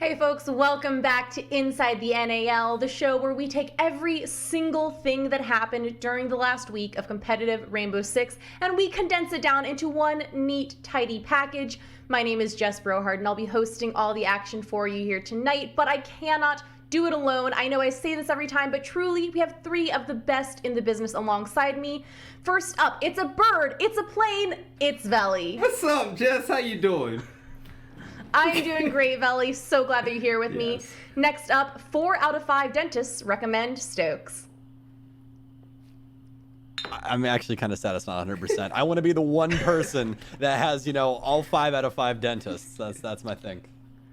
Hey folks, welcome back to Inside the NAL, the show where we take every single thing that happened during the last week of competitive Rainbow Six and we condense it down into one neat, tidy package. My name is Jess Brohard and I'll be hosting all the action for you here tonight, but I cannot do it alone. I know I say this every time, but truly we have three of the best in the business alongside me. First up, it's a bird, it's a plane, it's Velly. What's up, Jess? How you doing? I'm doing great, Velly. So glad that you're here with me. Next up, 4 out of 5 dentists recommend Stokes. I'm actually kind of sad it's not 100%. I want to be the one person that has, all 5 out of 5 dentists. That's my thing.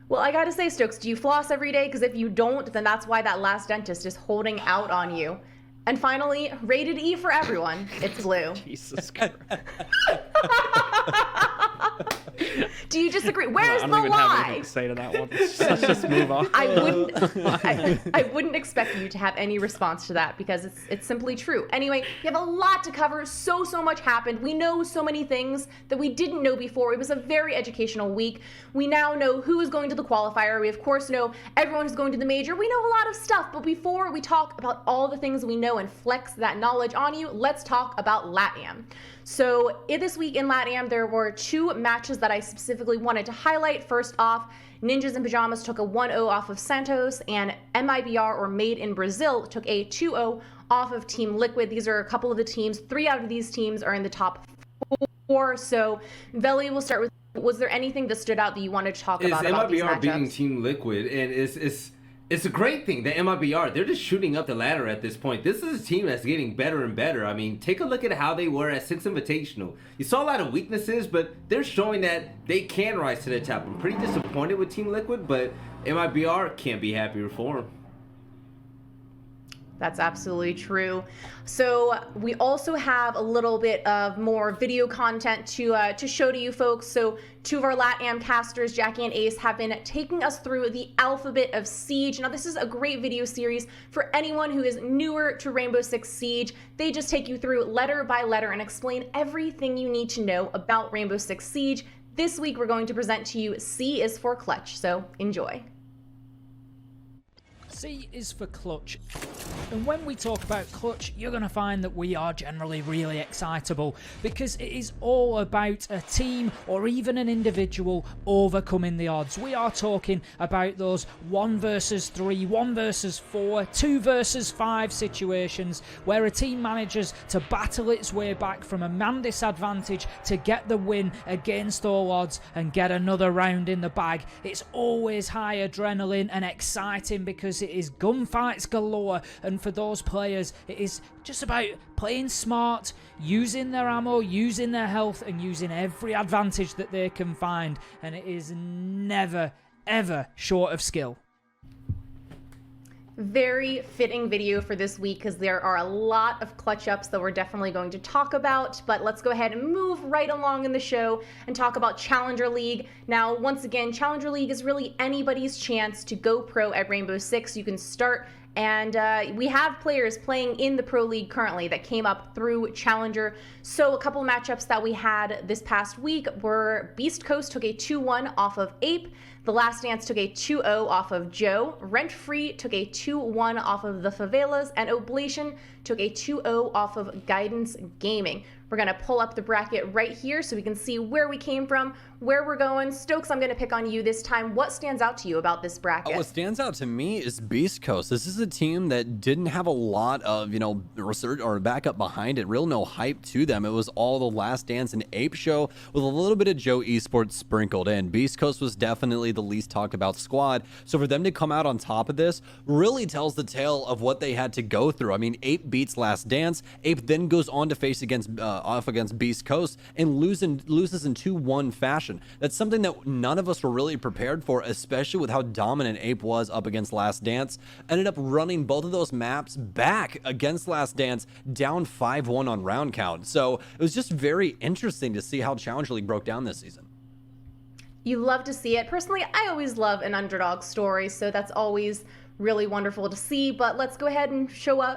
Well, I gotta say, Stokes, do you floss every day? Because if you don't, then that's why that last dentist is holding out on you. And finally, rated E for everyone. It's blue. Jesus Christ. Do you disagree? Where's the lie? I don't even have anything to say to that one. Let's just move on. I wouldn't expect you to have any response to that because it's simply true. Anyway, we have a lot to cover. So much happened. We know so many things that we didn't know before. It was a very educational week. We now know who is going to the qualifier. We of course know everyone who's going to the major. We know a lot of stuff, but before we talk about all the things we know and flex that knowledge on you, let's talk about Latam. So this week in Latam, there were 2 matches that I specifically wanted to highlight. First off, Ninjas in Pajamas took a 1-0 off of Santos, and MIBR, or Made in Brazil, took a 2-0 off of Team Liquid. These are a couple of the teams. 3 out of these teams are in the top 4. So, Velly, we'll start with, was there anything that stood out that you wanted to talk about these matchups? MIBR beating Team Liquid, and it's a great thing. The MIBR, they're just shooting up the ladder at this point. This is a team that's getting better and better. I mean, take a look at how they were at 6 Invitational. You saw a lot of weaknesses, but they're showing that they can rise to the top. I'm pretty disappointed with Team Liquid, but MIBR can't be happier for them. That's absolutely true. So we also have a little bit of more video content to show to you folks. So 2 of our LatAm casters, Jackie and Ace, have been taking us through the alphabet of Siege. Now this is a great video series for anyone who is newer to Rainbow Six Siege. They just take you through letter by letter and explain everything you need to know about Rainbow Six Siege. This week we're going to present to you C is for Clutch, so enjoy. C is for clutch, and when we talk about clutch, you're going to find that we are generally really excitable because it is all about a team or even an individual overcoming the odds. We are talking about those 1 versus 3, 1 versus 4, 2 versus 5 situations where a team manages to battle its way back from a man disadvantage to get the win against all odds and get another round in the bag. It's always high adrenaline and exciting because it is gunfights galore, and for those players it is just about playing smart, using their ammo, using their health, and using every advantage that they can find, and it is never ever short of skill. Very fitting video for this week because there are a lot of clutch ups that we're definitely going to talk about, but let's go ahead and move right along in the show and talk about Challenger League. Now, once again, Challenger League is really anybody's chance to go pro at Rainbow Six. You can start, and we have players playing in the Pro League currently that came up through Challenger. So a couple matchups that we had this past week were Beast Coast took a 2-1 off of Ape. The Last Dance took a 2-0 off of Joe. Rent Free took a 2-1 off of The Favelas. And Oblation took a 2-0 off of Guidance Gaming. We're going to pull up the bracket right here so we can see where we came from, where we're going. Stokes, I'm going to pick on you this time. What stands out to you about this bracket? What stands out to me is Beast Coast. This is a team that didn't have a lot of, research or backup behind it. Real no hype to them. It was all The Last Dance and Ape Show with a little bit of Joe Esports sprinkled in. Beast Coast was definitely the least talked about squad. So for them to come out on top of this really tells the tale of what they had to go through. I mean, Ape beats Last Dance. Ape then goes on to face off against Beast Coast and loses in 2-1 fashion. That's something that none of us were really prepared for, especially with how dominant Ape was up against Last Dance. Ended up running both of those maps back against Last Dance, down 5-1 on round count. So it was just very interesting to see how Challenger League broke down this season. You love to see it. Personally, I always love an underdog story, so that's always really wonderful to see. But let's go ahead and show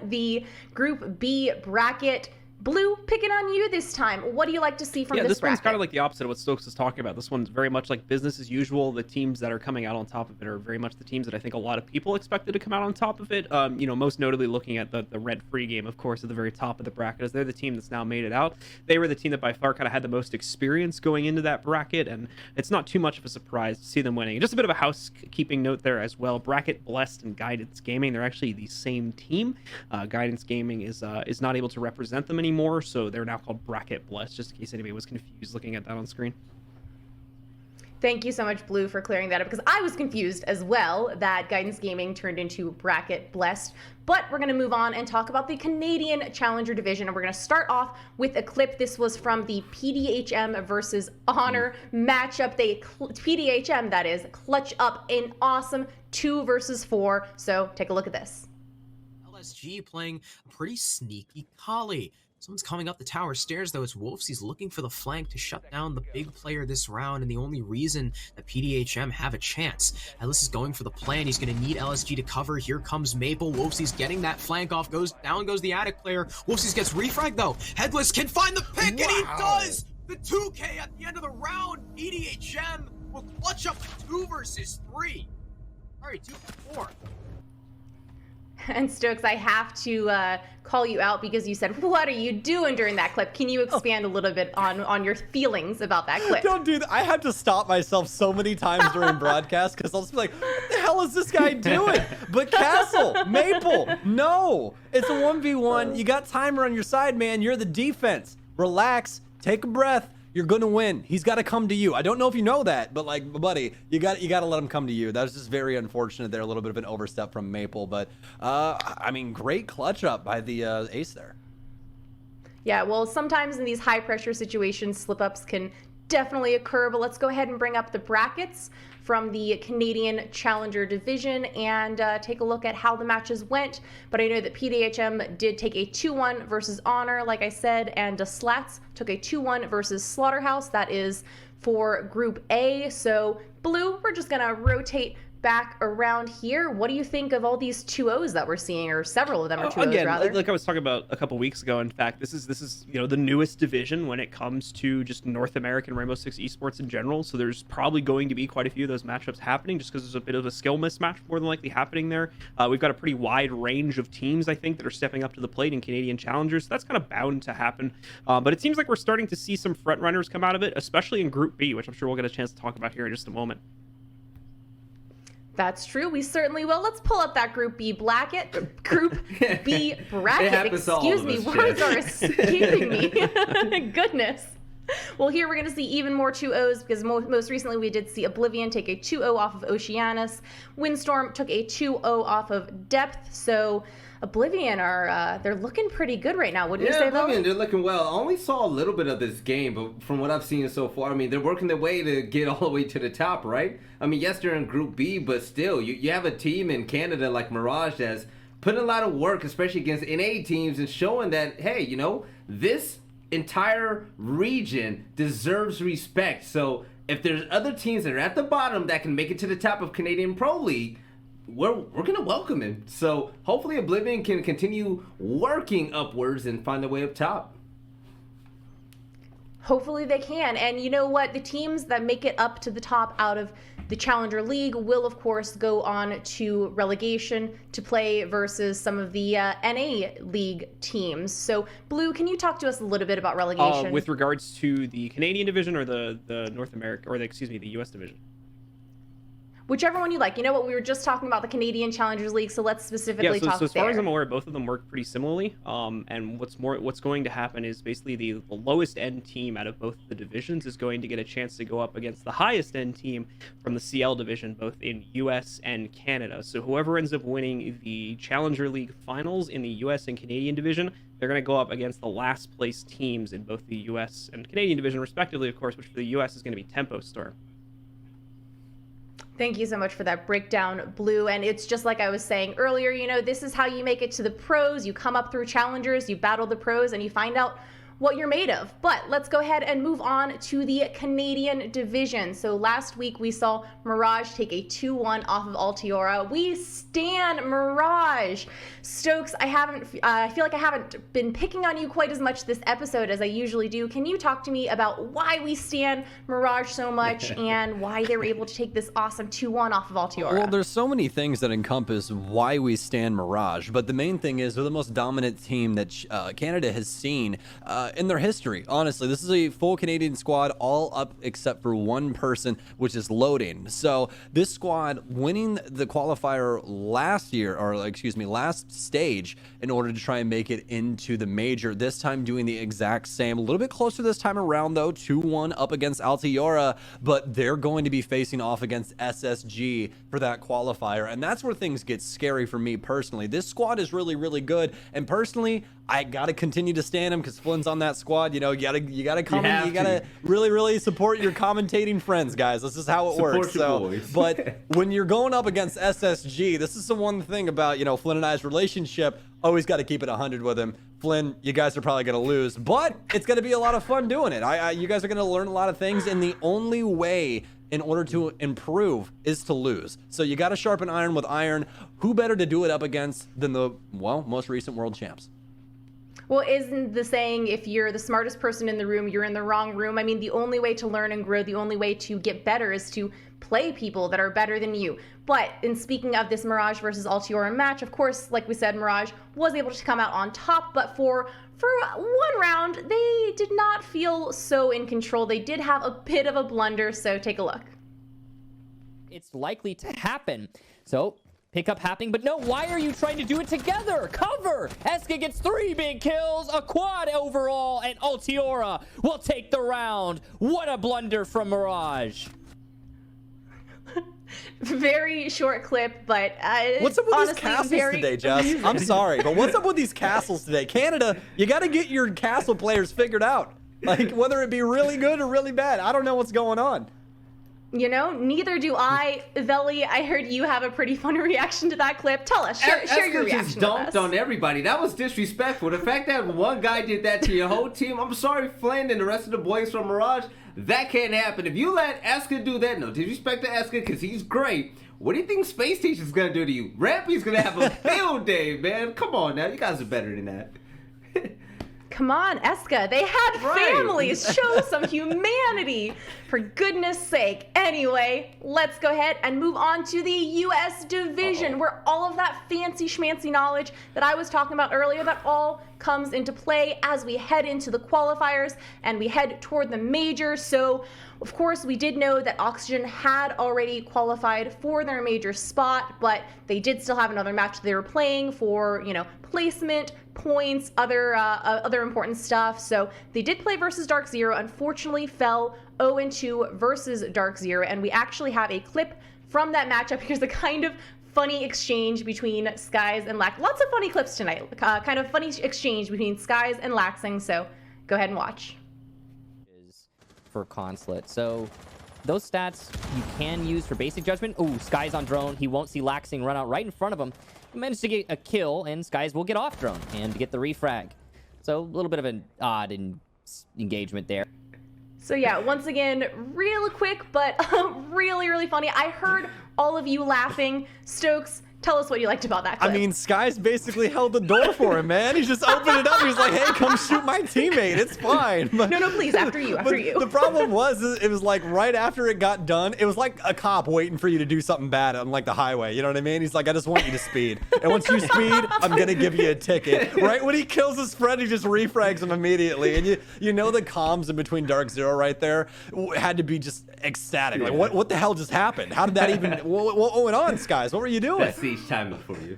the Group B bracket. Blue, picking on you this time. What do you like to see from this bracket? One's kind of like the opposite of what Stokes is talking about. This one's very much like business as usual. The teams that are coming out on top of it are very much the teams that I think a lot of people expected to come out on top of it. Most notably looking at the Red Free game, of course, at the very top of the bracket, as they're the team that's now made it out. They were the team that by far kind of had the most experience going into that bracket, and it's not too much of a surprise to see them winning. Just a bit of a housekeeping note there as well. Bracket Blessed and Guidance Gaming, they're actually the same team. Guidance Gaming is not able to represent them anymore, so they're now called Bracket Blessed, just in case anybody was confused looking at that on screen. Thank you so much, Blue, for clearing that up, because I was confused as well that Guidance Gaming turned into Bracket Blessed. But we're going to move on and talk about the Canadian Challenger Division, and we're going to start off with a clip. This was from the PDHM versus Honor matchup. PDHM, that is, clutch up an awesome 2 versus 4. So take a look at this. LSG playing a pretty sneaky collie. Someone's coming up the tower stairs, though. It's Wolves. He's looking for the flank to shut down the big player this round, and the only reason that PDHM have a chance. Ellis is going for the plan. He's going to need LSG to cover. Here comes Maple. Wolfsies getting that flank off. Down goes the Attic player. Wolfsies gets refragged, though. Headless can find the pick, and he does! The 2K at the end of the round. PDHM will clutch up a 2 versus 3. Sorry, 2 for 4. And Stokes, I have to call you out because you said, "What are you doing?" during that clip. Can you expand a little bit on your feelings about that clip? Don't do that. I have to stop myself so many times during broadcast because I'll just be like, what the hell is this guy doing? But Castle, Maple, no. It's a 1v1. You got timer on your side, man. You're the defense. Relax. Take a breath. You're gonna win. He's got to come to you. I don't know if you know that, but like, buddy, you got to let him come to you. That was just very unfortunate there. A little bit of an overstep from Maple, but I mean, great clutch up by the ace there. Yeah, well, sometimes in these high pressure situations, slip ups can definitely occur. But let's go ahead and bring up the brackets from the Canadian Challenger Division and take a look at how the matches went. But I know that PDHM did take a 2-1 versus Honor, like I said, and Slats took a 2-1 versus Slaughterhouse. That is for Group A. So, Blue, we're just going to rotate back around here. What do you think of all these 2-0s that we're seeing, or several of them are 2-0s Again, rather? like I was talking about a couple weeks ago. In fact, this is the newest division when it comes to just North American Rainbow Six esports in general. So there's probably going to be quite a few of those matchups happening, just because there's a bit of a skill mismatch more than likely happening there. We've got a pretty wide range of teams, I think, that are stepping up to the plate in Canadian Challengers. So that's kind of bound to happen. But it seems like we're starting to see some front runners come out of it, especially in Group B, which I'm sure we'll get a chance to talk about here in just a moment. That's true. We certainly will. Let's pull up that Group B bracket. Group B bracket. Excuse me. Words are escaping me. Goodness. Well, here we're going to see even more 2-0s because most recently we did see Oblivion take a 2-0 off of Oceanus. Windstorm took a 2-0 off of Depth. So Oblivion they're looking pretty good right now, wouldn't you say, Velly? Oblivion, they're looking well. I only saw a little bit of this game, but from what I've seen so far, I mean, they're working their way to get all the way to the top, right? I mean, yes, they're in Group B, but still, you have a team in Canada like Mirage that's putting a lot of work, especially against NA teams, and showing that, hey, this entire region deserves respect. So if there's other teams that are at the bottom that can make it to the top of Canadian Pro League, we're going to welcome him. So hopefully Oblivion can continue working upwards and find their way up top. Hopefully they can. And you know what? The teams that make it up to the top out of the Challenger League will, of course, go on to relegation to play versus some of the NA League teams. So, Blue, can you talk to us a little bit about relegation? With regards to the Canadian division or the North America, or the US division? Whichever one you like. You know what? We were just talking about the Canadian Challengers League, so let's specifically talk so as far there. as I'm aware, both of them work pretty similarly. And what's going to happen is basically the lowest end team out of both the divisions is going to get a chance to go up against the highest end team from the CL division, both in US and Canada. So whoever ends up winning the Challenger League finals in the US and Canadian division, they're going to go up against the last place teams in both the US and Canadian division, respectively, of course, which for the US is going to be Tempo Storm. Thank you so much for that breakdown, Blue. And it's just like I was saying earlier, this is how you make it to the pros. You come up through challengers, you battle the pros, and you find out what you're made of. But let's go ahead and move on to the Canadian division. So last week we saw Mirage take a 2-1 off of Altiora. We stan Mirage. Stokes, I feel like I haven't been picking on you quite as much this episode as I usually do. Can you talk to me about why we stan Mirage so much and why they were able to take this awesome 2-1 off of Altiora? Well, there's so many things that encompass why we stan Mirage, but the main thing is they're the most dominant team that Canada has seen in their history. Honestly, this is a full Canadian squad, all up except for one person, which is loading. So this squad winning the qualifier last stage in order to try and make it into the major, this time doing the exact same, a little bit closer this time around though, 2-1 up against Altiora, but they're going to be facing off against SSG for that qualifier, and that's where things get scary for me personally. This squad is really, really good, and personally, I gotta continue to stand him because Flynn's on that squad. You know, you gotta comment. You gotta really, really support your commentating friends, guys. This is how it works. So, but when you're going up against SSG, this is the one thing about, you know, Flynn and I's relationship. Always got to keep it 100 with him. Flynn, you guys are probably gonna lose, but it's gonna be a lot of fun doing it. You guys are gonna learn a lot of things, and the only way in order to improve is to lose. So you got to sharpen iron with iron. Who better to do it up against than the, well, most recent world champs? Well, isn't the saying, if you're the smartest person in the room, you're in the wrong room? I mean, the only way to learn and grow, the only way to get better is to play people that are better than you. But in speaking of this Mirage versus Altiora match, of course, like we said, Mirage was able to come out on top, but for one round, they did not feel so in control. They did have a bit of a blunder, so take a look. It's likely to happen. So, pickup happening, but no, why are you trying to do it together? Cover! Eska gets 3 big kills, a quad overall, and Altiora will take the round. What a blunder from Mirage. Very short clip, but what's up with these castles today, Jess? I'm sorry, but what's up with these castles today? Canada, you got to get your castle players figured out. Like, whether it be really good or really bad. I don't know what's going on. You know, neither do I. Velly, I heard you have a pretty funny reaction to that clip. Tell us, share your reaction just with dumped us. on everybody. That was disrespectful. The fact that one guy did that to your whole team, I'm sorry, Flynn and the rest of the boys from Mirage, that can't happen. If you let Eska do that, no disrespect to Eska because he's great. What do you think Space Station's going to do to you? Rampy's going to have a field day, man. Come on now. You guys are better than that. Come on, Eska. They had families. Show some humanity, for goodness sake. Anyway, let's go ahead and move on to the U.S. division, where all of that fancy schmancy knowledge that I was talking about earlier, that all comes into play as we head into the qualifiers and we head toward the major. So, of course, we did know that Oxygen had already qualified for their major spot, but they did still have another match they were playing for, you know, placement, points, other important stuff. So they did play versus Dark Zero, unfortunately fell 0-2 versus Dark Zero, and we actually have a clip from that matchup. Here's the kind of funny exchange between Skies and Lax. Lots of funny clips tonight. Kind of funny exchange between Skies and Laxing, so go ahead and watch. For Consulate. So those stats you can use for basic judgment. Ooh, Skies on drone. He won't see Laxing run out right in front of him. He managed to get a kill, and Skies will get off drone and get the refrag. So a little bit of an odd engagement there. So yeah, once again, real quick, but really, really funny. I heard all of you laughing. Stokes, tell us what you liked about that clip. I mean, Skies basically held the door for him, man. He just opened it up. He's like, hey, come shoot my teammate. It's fine. But, no, please, after you. The problem was, it was like right after it got done, it was like a cop waiting for you to do something bad on like the highway. You know what I mean? He's like, I just want you to speed. And once you speed, I'm going to give you a ticket. Right when he kills his friend, he just refrags him immediately. And you know the comms in between Dark Zero right there had to be just ecstatic. Like, what the hell just happened? How did that even, what went on, Skies? What were you doing? That's each time for you.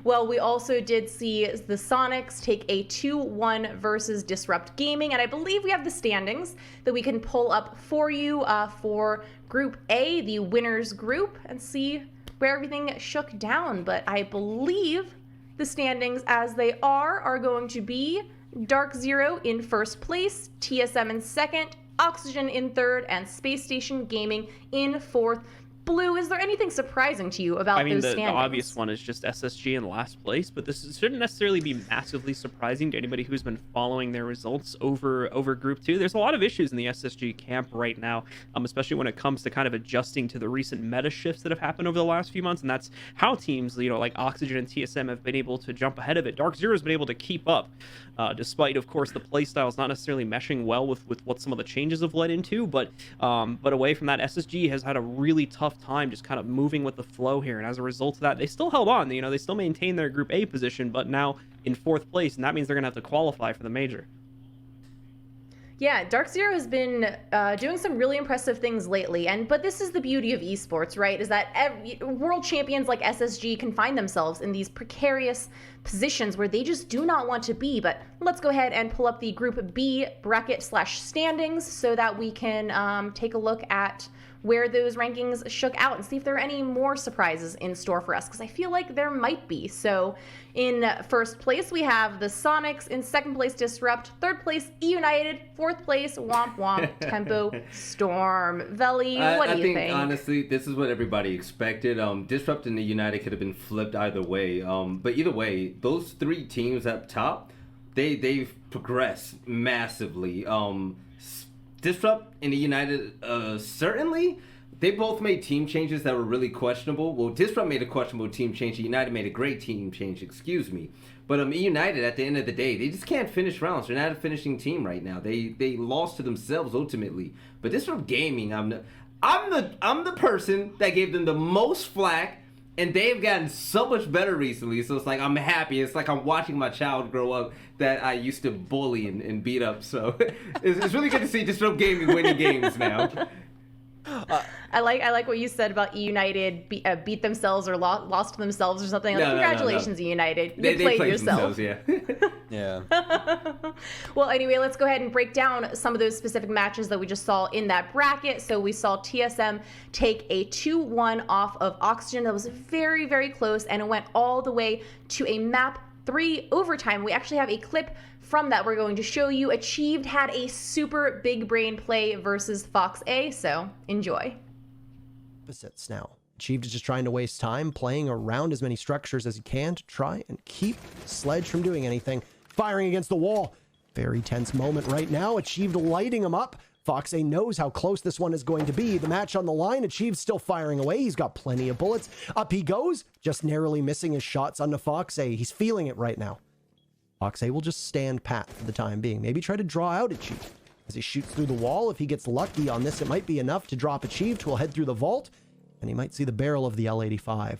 Well, we also did see the Sonics take a 2-1 versus Disrupt Gaming, and I believe we have the standings that we can pull up for you for Group A, the winners group, and see where everything shook down. But I believe the standings as they are going to be Dark Zero in first place, TSM in second, Oxygen in third, and Space Station Gaming in fourth. Blue, is there anything surprising to you about I mean, those the standings? obvious one is just SSG in last place, but this shouldn't necessarily be massively surprising to anybody who's been following their results over Group 2. There's a lot of issues in the SSG camp right now, especially when it comes to kind of adjusting to the recent meta shifts that have happened over the last few months, and that's how teams, like Oxygen and TSM have been able to jump ahead of it. Dark Zero has been able to keep up, despite, of course, the playstyles not necessarily meshing well with what some of the changes have led into, but away from that, SSG has had a really tough time just kind of moving with the flow here, and as a result of that, they still held on. They still maintained their Group A position, but now in 4th place, and that means they're gonna have to qualify for the major. Yeah, Dark Zero has been doing some really impressive things lately, but this is the beauty of esports, right? Is that world champions like SSG can find themselves in these precarious positions where they just do not want to be. But let's go ahead and pull up the Group B bracket/standings so that we can take a look at where those rankings shook out and see if there are any more surprises in store for us, because I feel like there might be. So in 1st place, we have the Sonics. In 2nd place, Disrupt. 3rd place, E United. 4th place, Womp Womp, Tempo, Storm. Velly, what do you think? Honestly, this is what everybody expected. Disrupt and the United could have been flipped either way. But either way, those 3 teams up top, they've progressed massively. Disrupt and the United, certainly, they both made team changes that were really questionable. Well, Disrupt made a questionable team change. United made a great team change, excuse me. But United, at the end of the day, they just can't finish rounds. They're not a finishing team right now. They lost to themselves ultimately. But Disrupt Gaming, I'm the person that gave them the most flack, and they've gotten so much better recently. So it's like I'm happy. It's like I'm watching my child grow up that I used to bully and beat up. So it's really good to see Disrupt Gaming winning games now. I like what you said about E United beat themselves or lost to themselves or something. Congratulations, E United. You played yourself. Yeah. Yeah. Well, anyway, let's go ahead and break down some of those specific matches that we just saw in that bracket. So we saw TSM take a 2-1 off of Oxygen. That was very, very close, and it went all the way to a map 3 overtime. We actually have a clip from that we're going to show you. Achieved had a super big brain play versus Fox A, so enjoy. Opposites now. Achieved is just trying to waste time playing around as many structures as he can to try and keep Sledge from doing anything. Firing against the wall. Very tense moment right now. Achieved lighting him up. Fox A knows how close this one is going to be. The match on the line. Achieved still firing away. He's got plenty of bullets. Up he goes, just narrowly missing his shots onto Fox A. He's feeling it right now. Fox A will just stand pat for the time being. Maybe try to draw out Achieved. As he shoots through the wall, if he gets lucky on this, it might be enough to drop Achieved. We'll head through the vault, and he might see the barrel of the L85.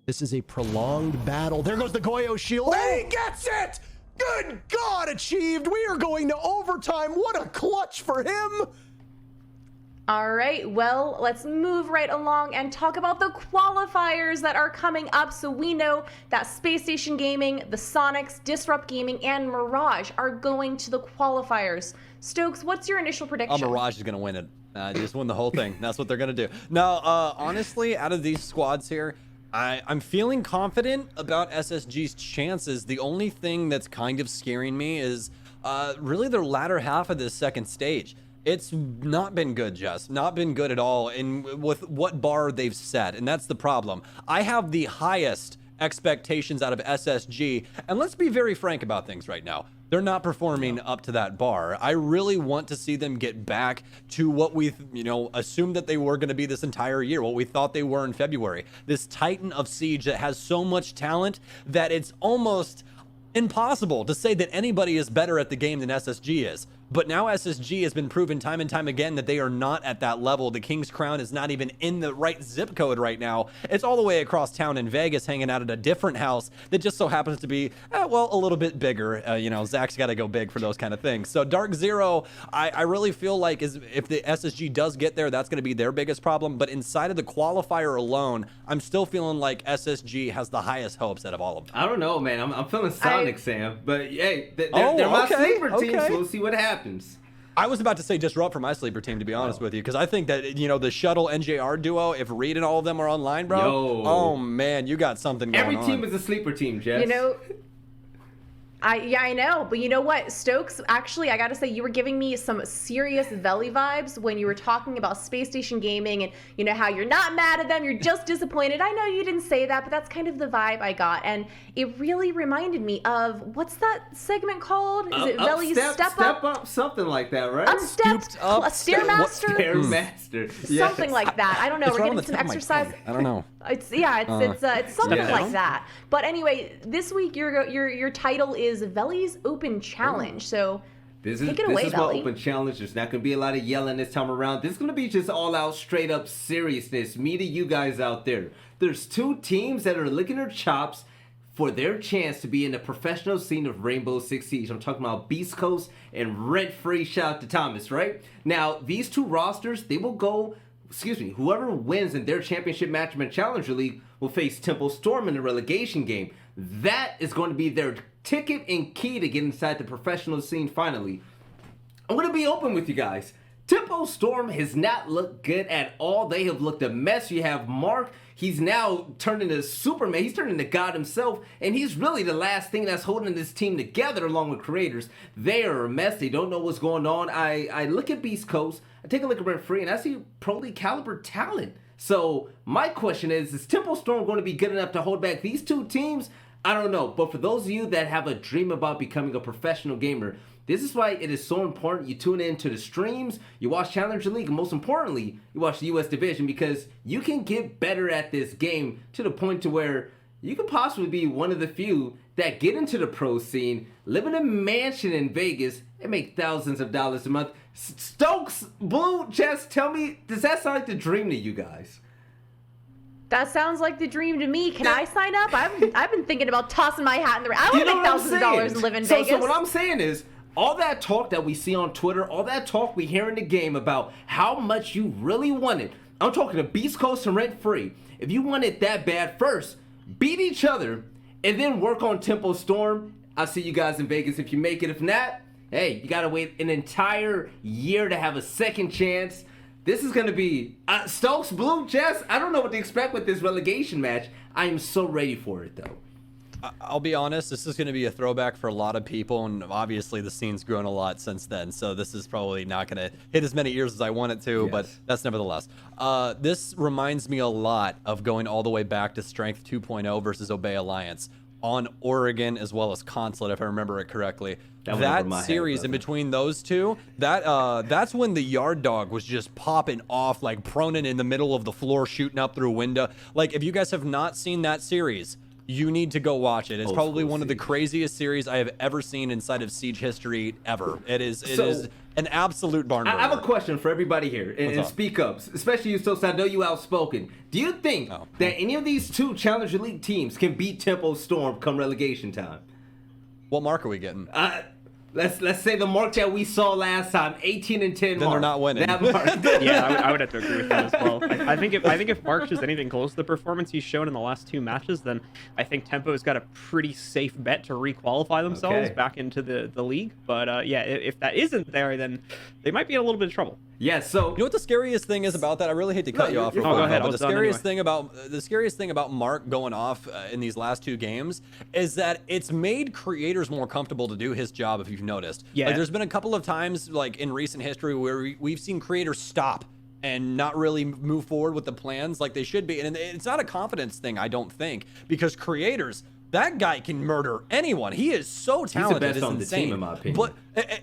This is a prolonged battle. There goes the Goyo shield. He gets it! Good God, Achieved! We are going to overtime. What a clutch for him! All right, well, let's move right along and talk about the qualifiers that are coming up. So we know that Space Station Gaming, the Sonics, Disrupt Gaming, and Mirage are going to the qualifiers. Stokes, what's your initial prediction? Mirage is going to win it. Just win the whole thing. That's what they're going to do. No, honestly, out of these squads here, I'm feeling confident about SSG's chances. The only thing that's kind of scaring me is really their latter half of this second stage. It's not been good, Jess. Not been good at all with what bar they've set, and that's the problem. I have the highest expectations out of SSG, and let's be very frank about things right now. They're not performing up to that bar. I really want to see them get back to what we, assumed that they were going to be this entire year, what we thought they were in February. This Titan of Siege that has so much talent that it's almost impossible to say that anybody is better at the game than SSG is. But now SSG has been proven time and time again that they are not at that level. The King's Crown is not even in the right zip code right now. It's all the way across town in Vegas, hanging out at a different house that just so happens to be, a little bit bigger. Zach's got to go big for those kind of things. So Dark Zero, I really feel like if the SSG does get there, that's going to be their biggest problem. But inside of the qualifier alone, I'm still feeling like SSG has the highest hopes out of all of them. I don't know, man. I'm feeling Sonic, Sam. But hey, they're my sleeper team, so we'll see what happens. I was about to say Disrupt for my sleeper team, to be honest with you, because I think that, the Shuttle NJR duo, if Reed and all of them are online, bro, oh man, you got something going on. Every team is a sleeper team, Jess. Yeah, I know. But you know what, Stokes, actually, I got to say, you were giving me some serious Velly vibes when you were talking about Space Station Gaming and, you know, how you're not mad at them, you're just disappointed. I know you didn't say that, but that's kind of the vibe I got. And it really reminded me of, what's that segment called? Is it Velly's Step Up? Something like that, right? Upstepped? Up, Stairmaster? Stairmaster. Something like that. I don't know. It's We're right on getting the some tip of my exercise. tongue. I don't know. It's something Yeah. like that. But anyway, this week your title is Velly's Open Challenge. So This take it away, is my Velly. open challenge. There's not going to be a lot of yelling this time around. This is going to be just all out, straight up seriousness. Me to you guys out there. There's two teams that are licking their chops for their chance to be in the professional scene of Rainbow Six Siege. I'm talking about Beast Coast and Rent Free. Shout out to Thomas, right? Now, these two rosters, they will go, whoever wins in their championship matchman Challenger League will face Temple Storm in the relegation game. That is going to be their ticket and key to get inside the professional scene finally. I'm going to be open with you guys. Tempo Storm has not looked good at all. They have looked a mess. You have Mark. He's now turned into Superman. He's turned into God himself. And he's really the last thing that's holding this team together along with creators. They are a mess. They don't know what's going on. I look at Beast Coast. I take a look at Rent Free. And I see pro league caliber talent. So my question is Tempo Storm going to be good enough to hold back these two teams? I don't know. But for those of you that have a dream about becoming a professional gamer, this is why it is so important you tune into the streams, you watch Challenger League, and most importantly, you watch the US Division, because you can get better at this game to the point to where you could possibly be one of the few that get into the pro scene, live in a mansion in Vegas, and make thousands of dollars a month. Stokes, Blue, Jess, tell me, does that sound like the dream to you guys? That sounds like the dream to me. Can I sign up? I've been thinking about tossing my hat in the ring. I want to make thousands of dollars and live in Vegas. So what I'm saying is, all that talk that we see on Twitter, all that talk we hear in the game about how much you really want it. I'm talking to Beast Coast and Rent Free. If you want it that bad, first, beat each other, and then work on Tempo Storm. I'll see you guys in Vegas if you make it. If not, hey, you got to wait an entire year to have a second chance. This is going to be Stokes, Blue, Jess. I don't know what to expect with this relegation match. I am so ready for it, though. I'll be honest, this is going to be a throwback for a lot of people, and obviously the scene's grown a lot since then, so this is probably not going to hit as many ears as I want it to, Yes. but that's nevertheless. This reminds me a lot of going all the way back to Strength 2.0 versus Obey Alliance on Oregon as well as Consulate, if I remember it correctly. That series in between those two, that's when the Yard Dog was just popping off like proning in the middle of the floor, shooting up through a window. Like, if you guys have not seen that series, you need to go watch it. It's probably one of the craziest series I have ever seen inside of Siege history ever. It is an absolute barn burner. I have a question for everybody here, and speak up, especially you, Stokes. I know you outspoken. Do you think that any of these two Challenger League teams can beat Tempo Storm come relegation time? What mark are we getting? Let's say the mark that we saw last time, 18-10. Then they're not winning. That mark. Yeah, I would have to agree with that as well. I think if Mark shows anything close to the performance he's shown in the last two matches, then I think Tempo's got a pretty safe bet to re-qualify themselves back into the league. But yeah, if that isn't there, then they might be in a little bit of trouble. Yeah, so you know what the scariest thing is about that? I really hate to cut you off. Go ahead. But the scariest thing about Mark going off in these last two games is that it's made creators more comfortable to do his job. If you've noticed, like, there's been a couple of times, like in recent history, where we've seen creators stop and not really move forward with the plans like they should be, and it's not a confidence thing, I don't think, because creators. That guy can murder anyone. He is so talented. He's the best on insane. the team, in my opinion.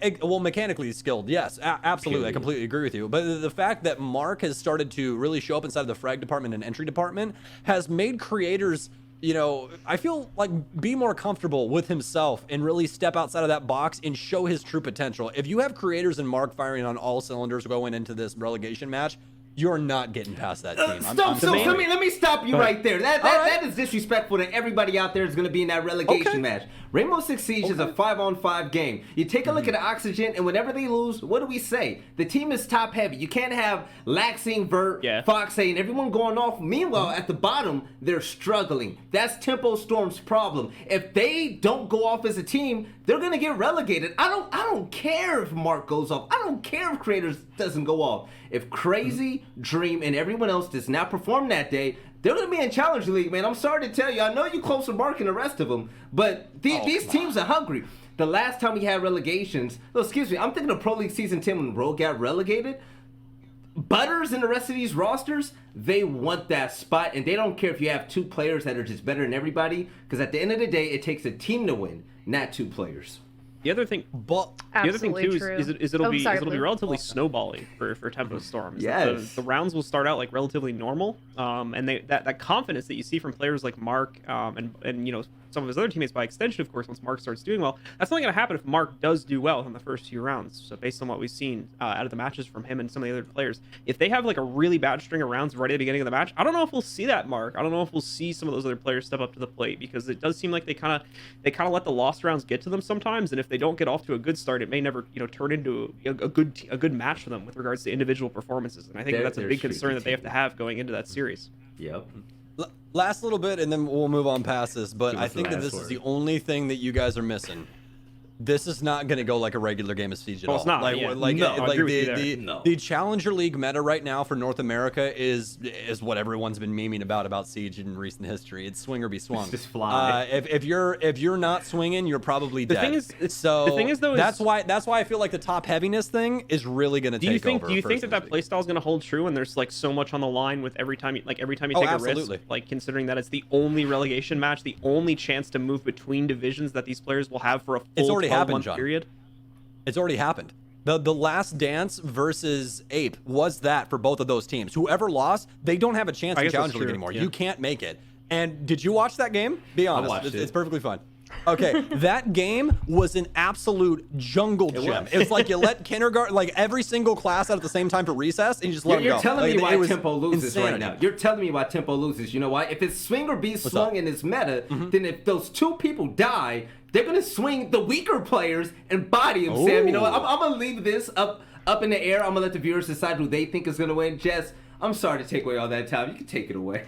But well, mechanically skilled, yes, absolutely. I completely agree with you. But the fact that Mark has started to really show up inside of the frag department and entry department has made creators, you know, I feel like be more comfortable with himself and really step outside of that box and show his true potential. If you have creators and Mark firing on all cylinders going into this relegation match, you're not getting past that team. Let me stop you right there. That is disrespectful to everybody out there who's going to be in that relegation match. Rainbow Six Siege is a 5-on-5 game. You take a look at the Oxygen, and whenever they lose, what do we say? The team is top heavy. You can't have Laxing, Vert, Foxay, and everyone going off. Meanwhile, at the bottom, they're struggling. That's Tempo Storm's problem. If they don't go off as a team, they're going to get relegated. I don't care if Mark goes off. I don't care if Creators doesn't go off. If Crazy Dream, and everyone else does not perform that day, they're going to be in Challenger League, man. I'm sorry to tell you. I know you close to Mark and the rest of them, but these teams are hungry. The last time we had relegations, I'm thinking of Pro League Season 10 when Rogue got relegated. Butters and the rest of these rosters, they want that spot, and they don't care if you have 2 players that are just better than everybody, because at the end of the day, it takes a team to win, not 2 players. The other thing, Absolutely too, true. is it'll be Blue. relatively snowballing for Tempo Storm. Yes. The rounds will start out like relatively normal, and that confidence that you see from players like Mark and some of his other teammates by extension, of course, once Mark starts doing well, that's only going to happen if Mark does do well in the first few rounds. So based on what we've seen out of the matches from him and some of the other players, if they have like a really bad string of rounds right at the beginning of the match, I don't know if we'll see that Mark. I don't know if we'll see some of those other players step up to the plate, because it does seem like they kind of let the lost rounds get to them sometimes, and if they don't get off to a good start, it may never turn into a good match for them with regards to individual performances. And I think that's a big concern that they have to have going into that series. Yep. Last little bit, and then we'll move on past this. But Give I us think the that last this is word. the only thing that you guys are missing. This is not going to go like a regular game of Siege at all. It's not. Like, Yeah. like, No, I like agree with you the, there. No. the Challenger League meta right now for North America is what everyone's been memeing about Siege in recent history. It's swing or be swung. Just fly. If you're not swinging, you're probably dead. thing is- so the thing is, though, that's why I feel like the top heaviness thing is really going to take over. Do you think that personally. playstyle is going to hold true, and there's like so much on the line with every time you take a absolutely. risk, like considering that it's the only relegation match, the only chance to move between divisions that these players will have for a It's full already happened, 12-month John. period? It's already happened. The last dance versus Ape was that for both of those teams. Whoever lost, they don't have a chance I in guess that's Challenger League true, anymore. yeah. You can't make it. And did you watch that game? Be honest. watched it. It's perfectly fine. Okay, that game was an absolute jungle gym. was. It's like you let kindergarten, like every single class out at the same time for recess, and you just let You're them go. telling me Like, why it was Tempo loses right insanity. now. You're telling me why Tempo loses. You know why? If it's swing or be swung up? in this meta, then if those 2 people die, they're gonna swing the weaker players and body them. Sam, you know what? I'm gonna leave this up in the air. I'm gonna let the viewers decide who they think is gonna win. Jess, I'm sorry to take away all that time. You can take it away.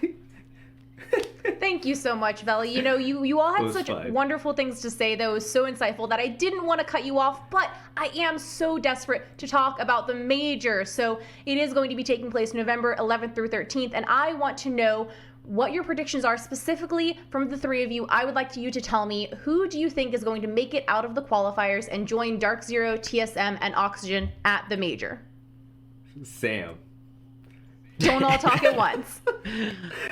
Thank you so much, Velly. You all It had was such fine. wonderful things to say that was so insightful that I didn't want to cut you off, but I am so desperate to talk about the major. So it is going to be taking place November 11th through 13th, and I want to know what your predictions are specifically from the 3 of you. I would like you to tell me, who do you think is going to make it out of the qualifiers and join Dark Zero, TSM, and Oxygen at the major? Sam. Don't all talk at once.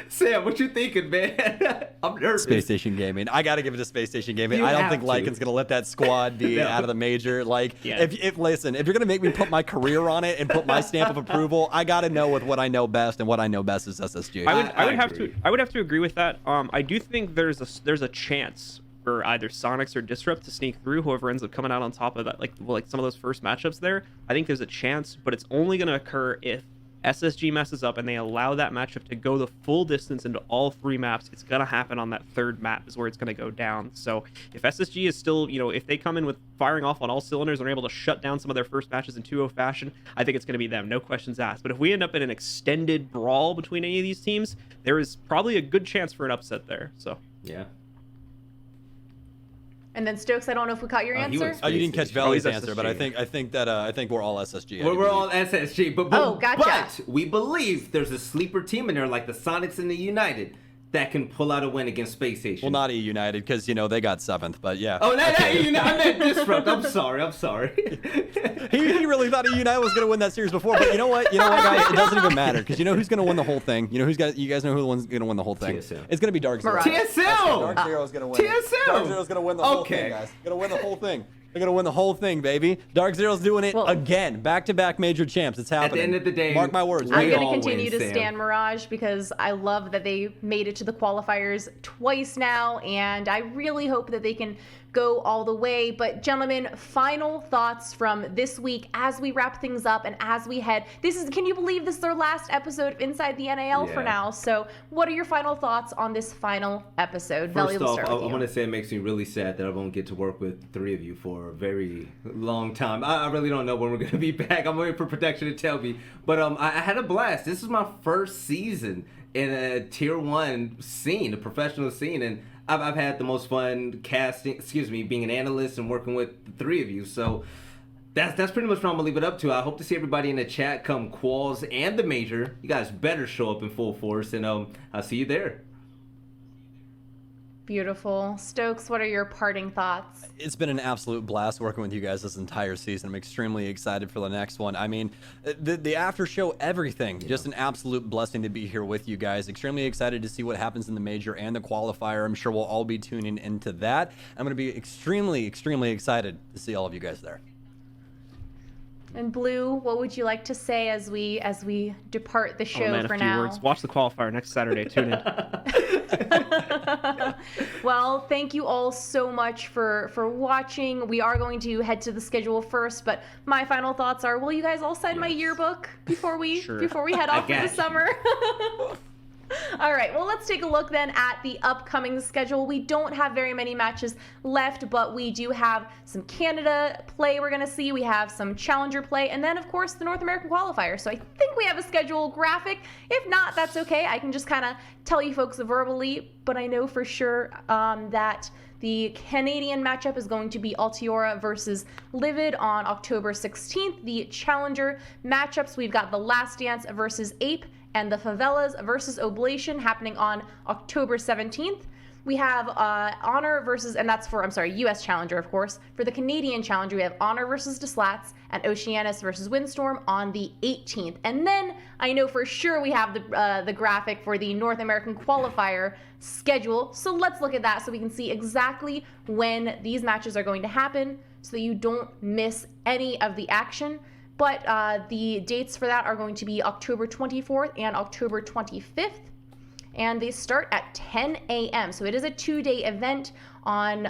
Sam, what you thinking, man? I'm nervous. Space Station Gaming. I got to give it to Space Station Gaming. You I don't have think to. Lycan's going to let that squad be No. out of the major. Like, Yeah. if listen, if you're going to make me put my career on it and put my stamp of approval, I got to know with what I know best, and what I know best is SSG. I agree. would have to agree with that. I do think there's a chance for either Sonics or Disrupt to sneak through. Whoever ends up coming out on top of that, like some of those first matchups there, I think there's a chance, but it's only going to occur if SSG messes up and they allow that matchup to go the full distance into all 3 maps. It's going to happen on that 3rd map is where it's going to go down. So if SSG is still, if they come in with firing off on all cylinders and are able to shut down some of their first matches in 2-0 fashion, I think it's going to be them. No questions asked. But if we end up in an extended brawl between any of these teams, there is probably a good chance for an upset there. So Yeah. And then Stokes, I don't know if we caught your He answer. went You didn't catch Station. Velly's he's answer, but I think we're all SSG. We're all SSG, but Oh, gotcha. but we believe there's a sleeper team in there like the Sonics and the United that can pull out a win against Space Station. Well, not E United, because they got 7th, but yeah. Oh, I meant Disrupt. I'm sorry. He really thought E United was going to win that series before, but you know what, guys, it doesn't even matter, because who's going to win the whole thing. You guys know who's going to win the whole thing. TSM. It's going to be Dark Zero. Mirage. TSM! Dark Zero's going to win. TSM! Dark Zero's going to win the whole Okay. thing, guys. Going to win the whole thing. They're going to win the whole thing, baby. Dark Zero's doing it Well- again. Back-to-back major champs. It's happening. end of the day, Mark my words. I'm We going to all continue win, to Sam. stand Mirage because I love that they made it to the qualifiers twice now, and I really hope that they can go all the way. But gentlemen, final thoughts from this week as we wrap things up and as we head. Can you believe this is our last episode of Inside the NAL for Yeah. now? So what are your final thoughts on this final episode? Velly, First we'll off, start I with you. want to say it makes me really sad that I won't get to work with the 3 of you for a very long time. I really don't know when we're going to be back. I'm waiting for production to tell me. But I had a blast. This is my first season in a tier 1 scene, a professional scene, and I've had the most fun being an analyst and working with the 3 of you. So that's pretty much what I'm gonna leave it up to. I hope to see everybody in the chat come Quals and the Major. You guys better show up in full force, and I'll see you there. Beautiful. Stokes, what are your parting thoughts? It's been an absolute blast working with you guys this entire season. I'm extremely excited for the next one. I mean, the after show, everything, just an absolute blessing to be here with you guys. Extremely excited to see what happens in the Major and the Qualifier. I'm sure we'll all be tuning into that. I'm going to be extremely excited to see all of you guys there. And Blue, what would you like to say as we depart the show man, for a few now? words. Watch the Qualifier next Saturday. Tune in. Well, thank you all so much for watching. We are going to head to the schedule first, but my final thoughts are: will you guys all sign my yearbook before we head off for the summer? All right, well, let's take a look then at the upcoming schedule. We don't have very many matches left, but we do have some Canada play we're going to see. We have some Challenger play, and then, of course, the North American Qualifier. So I think we have a schedule graphic. If not, that's okay. I can just kind of tell you folks verbally, but I know for sure that the Canadian matchup is going to be Altiora versus Livid on October 16th. The Challenger matchups, we've got the Last Dance versus Ape and the Favelas versus Oblation happening on October 17th. We have Honor versus, and that's for, US Challenger, of course. For the Canadian Challenger, we have Honor versus Deslats and Oceanus versus Windstorm on the 18th. And then I know for sure we have the graphic for the North American Qualifier schedule. So let's look at that so we can see exactly when these matches are going to happen so that you don't miss any of the action. But the dates for that are going to be October 24th and October 25th. And they start at 10 a.m. So it is a 2-day event. On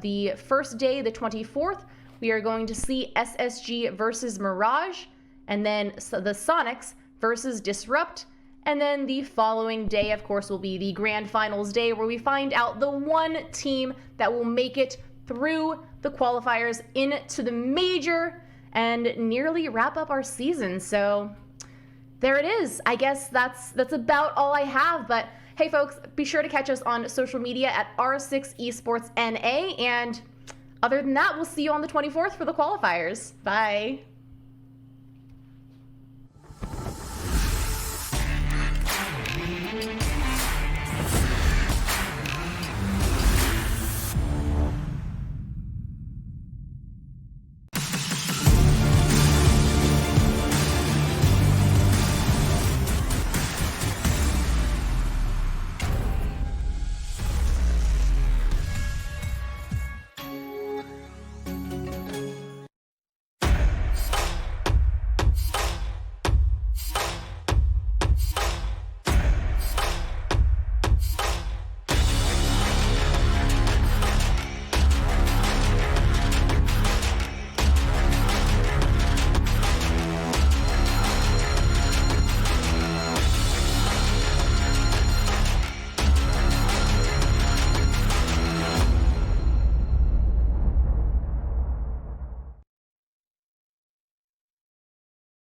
the first day, the 24th, we are going to see SSG versus Mirage. And then the Sonics versus Disrupt. And then the following day, of course, will be the Grand Finals day, where we find out the one team that will make it through the qualifiers into the Major and nearly wrap up our season. So there it is. I guess that's about all I have. But hey, folks, be sure to catch us on social media at R6 Esports NA. And other than that, we'll see you on the 24th for the qualifiers. Bye.